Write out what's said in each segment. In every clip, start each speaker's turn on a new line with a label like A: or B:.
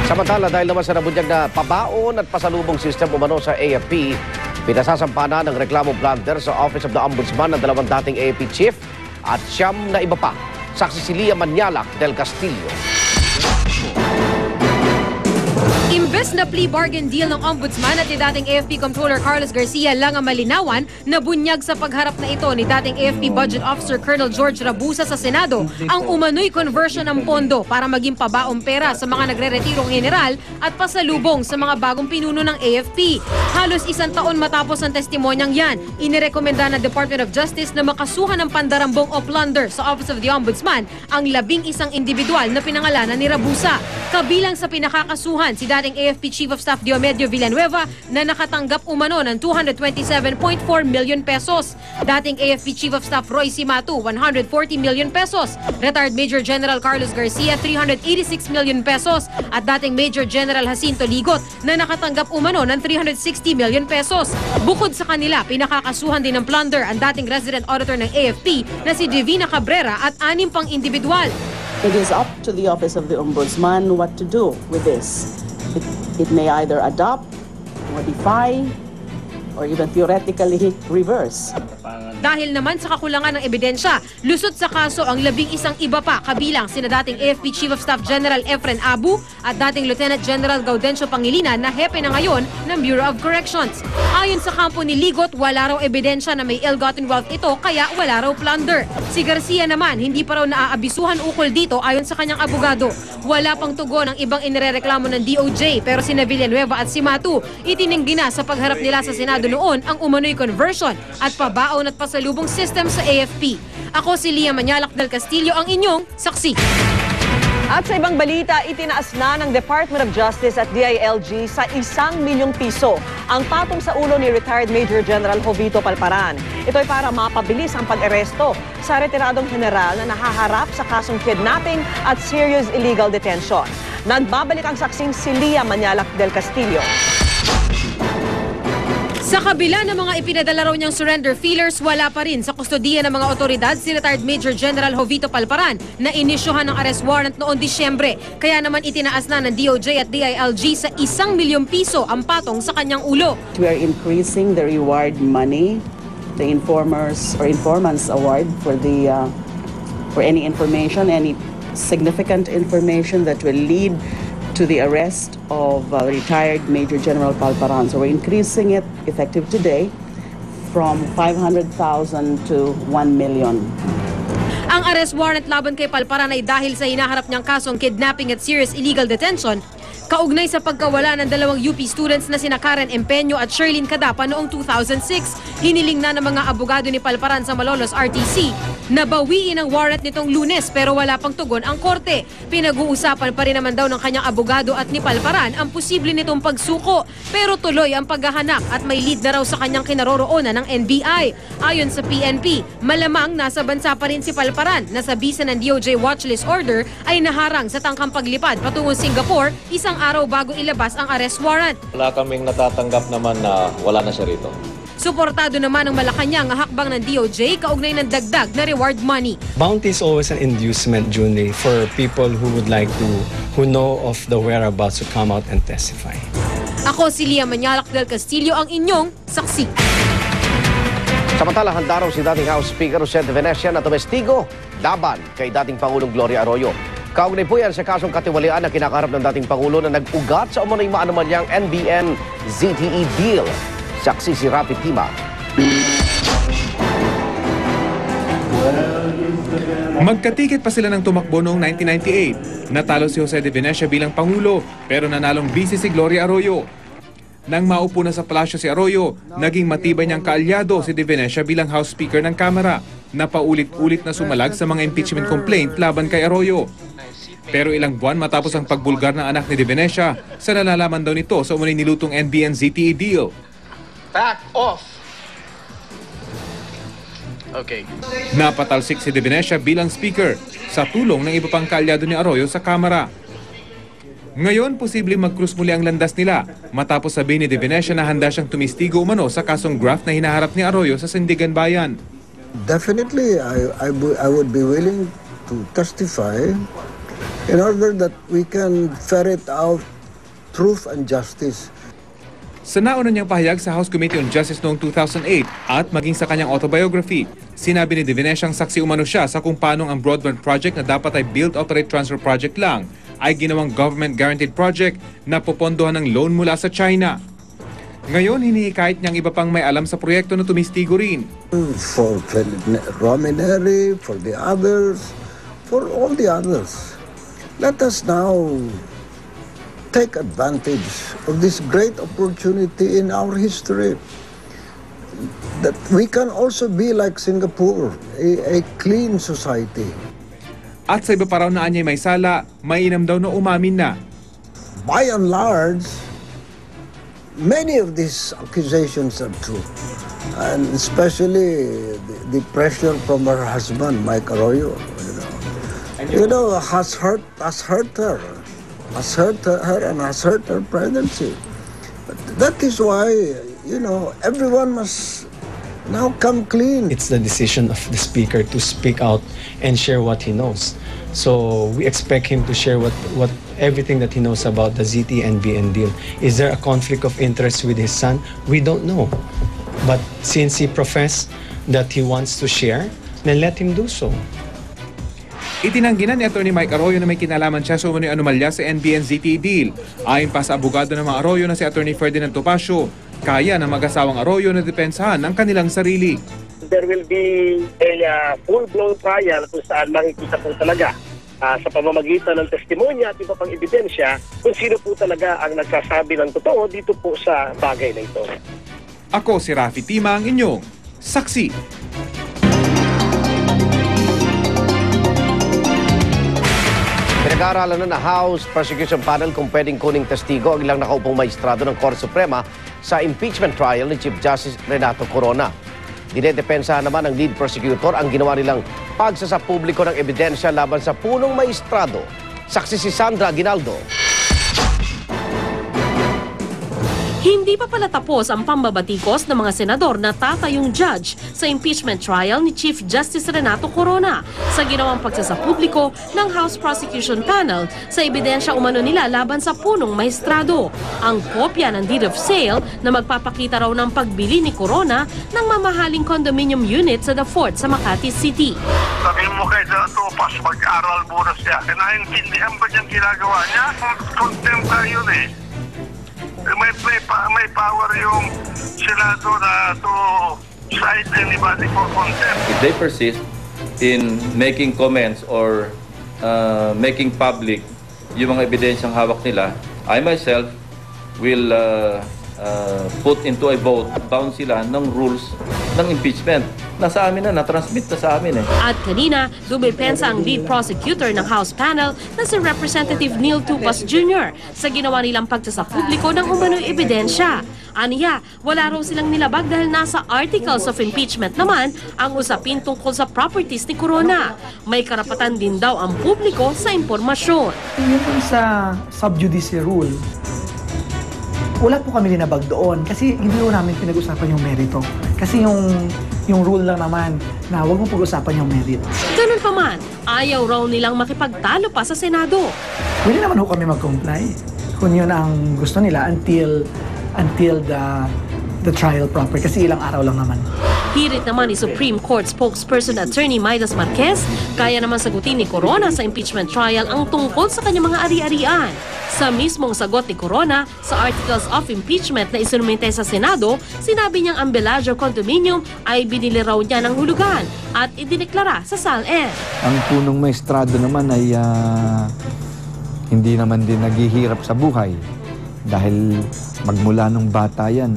A: Samantala, dahil naman sa nabunyag na pabaon at pasalubong system umano sa AFP, pinasasampa na ng reklamo blunder sa Office of the Ombudsman ng dalawang dating AFP chief at siyam na iba pa. Saksi si Lia Manialac del Castillo.
B: Imbes na plea bargain deal ng Ombudsman at ni dating AFP Comptroller Carlos Garcia lang ang malinawan, nabunyag sa pagharap na ito ni dating AFP Budget Officer Colonel George Rabusa sa Senado ang umano'y conversion ng pondo para maging pabaong pera sa mga nagre-retirong general at pasalubong sa mga bagong pinuno ng AFP. Halos isang taon matapos ang testimonyang yan, inirekomenda ng Department of Justice na makasuhan ng pandarambong o plunder sa Office of the Ombudsman ang 11 individual na pinangalanan ni Rabusa. Kabilang sa pinakakasuhan si dating AFP Chief of Staff Diomedio Villanueva na nakatanggap umano ng 227.4 million pesos. Dating AFP Chief of Staff Roy Cimatu, 140 million pesos. Retired Major General Carlos Garcia, 386 million pesos. At dating Major General Jacinto Ligot na nakatanggap umano ng 360 million pesos. Bukod sa kanila, pinakakasuhan din ng plunder ang dating Resident Auditor ng AFP na si Divina Cabrera at 6 pang individual.
C: It is up to the Office of the Ombudsman what to do with this. It may either adopt, modify, or even theoretically reverse.
B: Dahil naman sa kakulangan ng ebidensya, lusot sa kaso ang 11 iba pa kabilang sina dating AFP Chief of Staff General Efren Abu at dating Lieutenant General Gaudencio Pangilinan na hepe na ngayon ng Bureau of Corrections. Ayon sa kampo ni Ligot, wala raw ebidensya na may ill-gotten wealth ito kaya wala raw plunder. Si Garcia naman, hindi pa raw naaabisuhan ukol dito ayon sa kanyang abogado. Wala pang tugon ang ibang inirereklamo ng DOJ pero sina Villanueva at Cimatu itininggi na sa pagharap nila sa Senado noon ang umano'y conversion at pabaon at pasalubong system sa AFP. Ako si Lia Manialac del Castillo, ang inyong saksi.
D: At sa ibang balita, itinaas na ng Department of Justice at DILG sa 1 milyong piso ang patong sa ulo ni retired Major General Jovito Palparan. Ito ay para mapabilis ang pag-aresto sa retiradong general na nahaharap sa kasong kidnapping at serious illegal detention. Nagbabalik ang saksing si Lia Manialac del Castillo.
B: Sa kabila ng mga ipinadala raw niyang surrender feelers, wala pa rin sa kustodiya ng mga otoridad si retired Major General Jovito Palparan na inisyuhan ng arrest warrant noong Disyembre. Kaya naman itinaas na ng DOJ at DILG sa 1 milyong piso ang patong sa kanyang ulo.
C: We are increasing the reward money, the informers or informants award for any information, any significant information that will lead to the arrest of retired Major General Palparan. So we're increasing it effective today from 500,000 to 1 million.
B: Ang arrest warrant laban kay Palparan ay dahil sa hinaharap niyang kasong kidnapping at serious illegal detention kaugnay sa pagkawala ng 2 UP students na sina Karen Empeño at Sherlyn Cadapa noong 2006. Hiniling na ng mga abogado ni Palparan sa Malolos RTC na bawiin ang warrant nitong Lunes pero wala pang tugon ang korte. Pinag-uusapan pa rin naman daw ng kanyang abogado at ni Palparan ang posible nitong pagsuko pero tuloy ang paghahanap at may lead na raw sa kanyang kinaroroonan ng NBI. Ayon sa PNP, malamang nasa bansa pa rin si Palparan na sa bisa ng DOJ watchlist order ay naharang sa tangkang paglipad patungo Singapore isang araw bago ilabas ang arrest warrant.
E: Wala kaming natatanggap naman na wala na siya rito.
B: Suportado naman ng Malacanang ang hakbang ng DOJ kaugnay ng dagdag na reward money.
F: Bounty is always an inducement, Junri, for people who know of the whereabouts to come out and testify.
B: Ako si Lia Manialac del Castillo, ang inyong saksi.
A: Samantala, handa raw si dating House Speaker Jose de Venecia na tumestigo laban kay dating Pangulong Gloria Arroyo. Kaugnay po yan sa kasong katiwalian na kinakaharap ng dating Pangulo na nag-ugat sa umano'y maanumanyang NBN-ZTE deal. Saksi si Rafi Tima.
G: Magkatikit pa sila ng tumakbo noong 1998. Natalo si Jose de Venecia bilang Pangulo pero nanalong vice si Gloria Arroyo. Nang maupo na sa palasyo si Arroyo, naging matibay niyang kaalyado si de Venecia bilang House Speaker ng Kamara na paulit-ulit na sumalag sa mga impeachment complaint laban kay Arroyo. Pero ilang buwan matapos ang pagbulgar ng anak ni de Venecia, sa nalalaman daw nito sa umunay nilutong NBN-ZTE deal.
H: Back off! Okay.
G: Napatalsik si de Venecia bilang Speaker sa tulong ng iba pang kaalyado ni Arroyo sa Kamara. Ngayon, posibleng mag-cruise muli ang landas nila matapos sabihin ni de Venecia na handa siyang tumistigo umano sa kasong graft na hinaharap ni Arroyo sa Sandigan Bayan.
I: Definitely, I would be willing to testify in order that we can ferret out truth and justice.
G: Sa nauna niyang pahayag sa House Committee on Justice noong 2008 at maging sa kanyang autobiography, sinabi ni De Venecia ang saksi umano siya sa kung paano ang broadband project na dapat ay Build, Operate, Transfer project lang ay ginawang government-guaranteed project na popondohan ng loan mula sa China. Ngayon, hinihikayat niyang iba pang may alam sa proyekto na tumistigo rin.
I: For Romineri, for the others, for all the others. Let us now take advantage of this great opportunity in our history. That we can also be like Singapore, a clean society.
G: At sa iba pa raw na anyay may sala, mainam daw na umamin na.
I: By and large, many of these accusations are true. And especially the pressure from her husband, Mike Arroyo, has hurt her. Has hurt her and has hurt her presidency. But that is why, everyone must now come clean.
F: It's the decision of the speaker to speak out and share what he knows. So we expect him to share what everything that he knows about the ZT-NBN deal. Is there a conflict of interest with his son? We don't know. But since he professed that he wants to share, then let him do so.
G: Itinanggi na ni Atty. Mike Arroyo na may kinalaman siya sa umano'y anomalya sa NBN-ZTE deal. Ayon pa sa abogado ng mga Arroyo na si Atty. Ferdinand Topacio, kaya ng mag-asawang Arroyo na depensahan ang kanilang sarili.
J: There will be a full-blown trial kung saan makikita po talaga sa pamamagitan ng testimonya at iba pang ebidensya kung sino po talaga ang nagsasabi ng totoo dito po sa bagay na ito.
G: Ako si Rafi Tima, ang inyong saksi.
A: Pinag-aaralan na House Prosecution Panel kung pwedeng kuning testigo ang ilang nakaupong maestrado ng Korte Suprema sa impeachment trial ni Chief Justice Renato Corona. Dinedepensahan naman ng lead prosecutor ang ginawa nilang pagsasapubliko ng ebidensya laban sa punong maestrado. Saksi si Sandra Aguinaldo.
K: Hindi pa pala tapos ang pambabatikos ng mga senador na tatayong judge sa impeachment trial ni Chief Justice Renato Corona sa ginawang pagsasapubliko ng House Prosecution Panel sa ebidensya umano nila laban sa punong maestrado. Ang kopya ng deed of sale na magpapakita raw ng pagbili ni Corona ng mamahaling condominium unit sa The Fort sa Makati City.
L: Sabihin mo kay Topas, mag-aral muna siya. Naintindihan ba niyang ginagawa niya? Contempt tayo yun eh. May power yung Senado na to cite anybody for contempt.
E: If they persist in making comments or making public yung mga ebidensyang hawak nila, I myself will put into a vote, bound sila ng rules ng impeachment. Nasa amin na, na-transmit na sa amin eh.
K: At kanina, dumipensa ang lead prosecutor ng House panel na si Representative Neil Tupas Jr. sa ginawa nilang pagsasapubliko ng umano'y ebidensya. Aniya, wala raw silang nilabag dahil nasa articles of impeachment naman ang usapin tungkol sa properties ni Corona. May karapatan din daw ang publiko sa impormasyon.
M: Yung sa sub judice rule, wala po kami linabag doon kasi hindi po namin pinag-usapan yung merito. Kasi yung rule lang naman na huwag mong pag-usapan yung merit.
K: Ganun pa man, ayaw raw nilang makipagtalo pa sa Senado.
M: Pwede naman ho kami mag-comply kung yun ang gusto nila until the trial proper kasi ilang araw lang naman.
K: Hirit naman ni Supreme Court spokesperson Attorney Midas Marquez, kaya naman sagutin ni Corona sa impeachment trial ang tungkol sa kanyang mga ari-arian. Sa mismong sagot ni Corona sa articles of impeachment na isinumite sa Senado, sinabi niyang ang Bellagio condominium ay binili raw niya ng hulugan at idineklara sa SALN.
N: Ang punong maestrado naman ay hindi naman din naghihirap sa buhay dahil magmula nung bata yan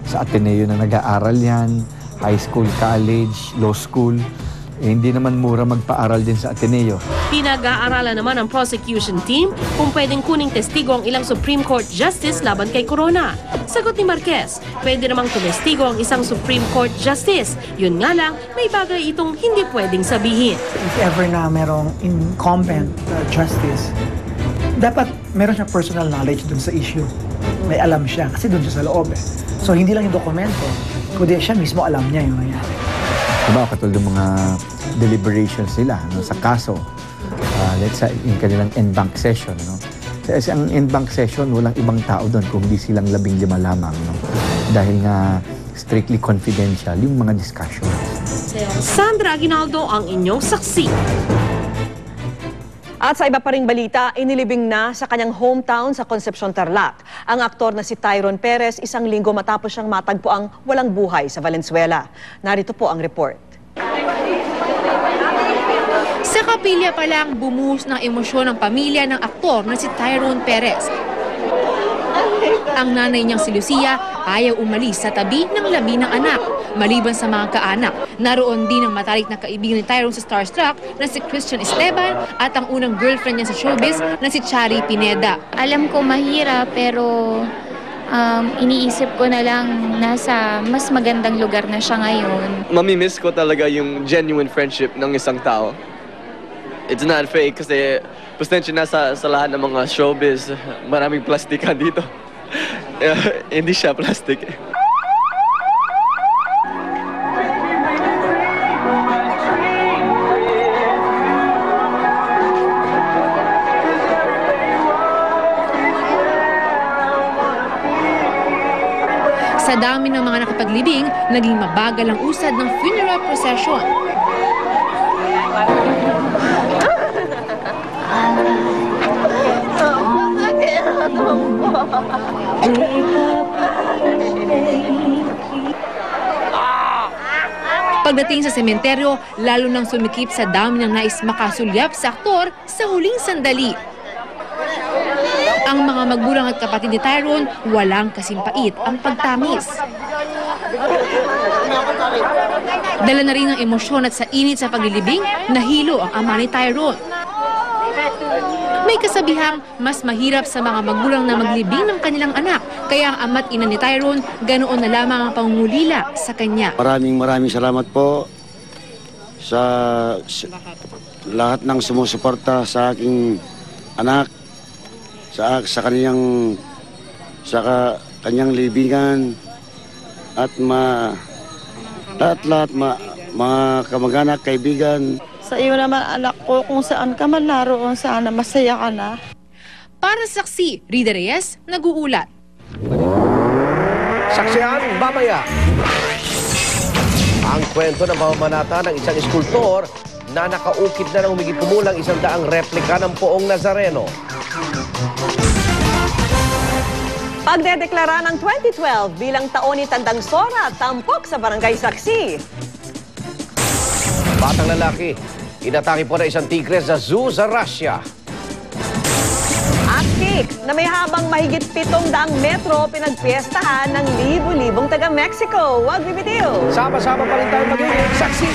N: sa Ateneo na nag-aaral yan, high school, college, law school, hindi naman mura magpaaral din sa Ateneo.
K: Pinag-aaralan naman ng prosecution team kung pwedeng kuning testigo ang ilang Supreme Court Justice laban kay Corona. Sagot ni Marquez, pwede namang tumestigo ang isang Supreme Court Justice. Yun nga lang, may bagay itong hindi pwedeng sabihin.
M: If ever na merong incumbent justice, dapat meron siya personal knowledge dun sa issue. May alam siya kasi dun siya sa loob eh. So hindi lang yung dokumento, kundi siya mismo alam niya yung nangyari.
N: Diba, katulad ng mga deliberations nila sa kaso, let's say, yung kanilang en banc session, Sa isang in-bank session, walang ibang tao doon kung di silang 15 lamang. No? Dahil nga strictly confidential yung mga discussions.
K: Sandra Aguinaldo ang inyong saksi.
D: At sa iba pa ring balita, inilibing na sa kanyang hometown sa Concepcion, Tarlac. Ang aktor na si Tyrone Perez, isang linggo matapos siyang matagpo ang walang buhay sa Valenzuela. Narito po ang report.
B: Sa kapilya pa lang bumuhos ng emosyon ng pamilya ng aktor na si Tyrone Perez. Ang nanay niyang si Lucia ayaw umalis sa tabi ng labi ng anak. Maliban sa mga kaanak, naroon din ang matalik na kaibigan ni Tyrone sa Starstruck na si Christian Esteban at ang unang girlfriend niya sa showbiz na si Chari Pineda.
O: Alam ko mahirap pero iniisip ko na lang nasa mas magandang lugar na siya ngayon.
P: Mamimiss ko talaga yung genuine friendship ng isang tao. It's not fake kasi pasensya na sa lahat ng mga showbiz. Maraming plastikan dito. Hindi siya plastic.
B: Sa dami ng mga nakapaglibing, naging mabagal ang usad ng funeral procession. Pagdating sa sementeryo, lalo nang sumikip sa dami ng nais makasulyap sa aktor sa huling sandali. Ang mga magulang at kapatid ni Tyrone, walang kasimpait ang pagtamis. Dala na rin ng emosyon at sa init sa paglilibing, nahilo ang ama ni Tyrone. May kasabihang mas mahirap sa mga magulang na maglibing ng kanilang anak, kaya ang ama't ina ni Tyrone, ganoon na lamang ang pangungulila sa kanya.
Q: Maraming salamat po sa lahat ng sumusuporta sa aking anak, sa kanyang libingan at lahat mga kamag-anak, kaibigan.
R: Sa iyo naman anak ko, kung saan ka man naroon, sana masaya ka na.
B: Para sa saksi, Rida Reyes, nag-uulat.
A: Saksihan, mamaya. Ang kwento ng pamamanata ng isang eskultor na nakaukit na ng humigit kumulang 100 replika ng Poong Nazareno.
D: Pagdedeklara ng 2012 bilang taon ni Tandang Sora, tampok sa Barangay Saksi.
A: Batang lalaki, inatake po na isang tigre sa zoo sa Russia.
D: At cake na may habang mahigit 700 metro pinagpiestahan ng libu-libong taga-Mexico. Huwag bibitiw!
A: Sama-sama pa rin tayo magiging saksi.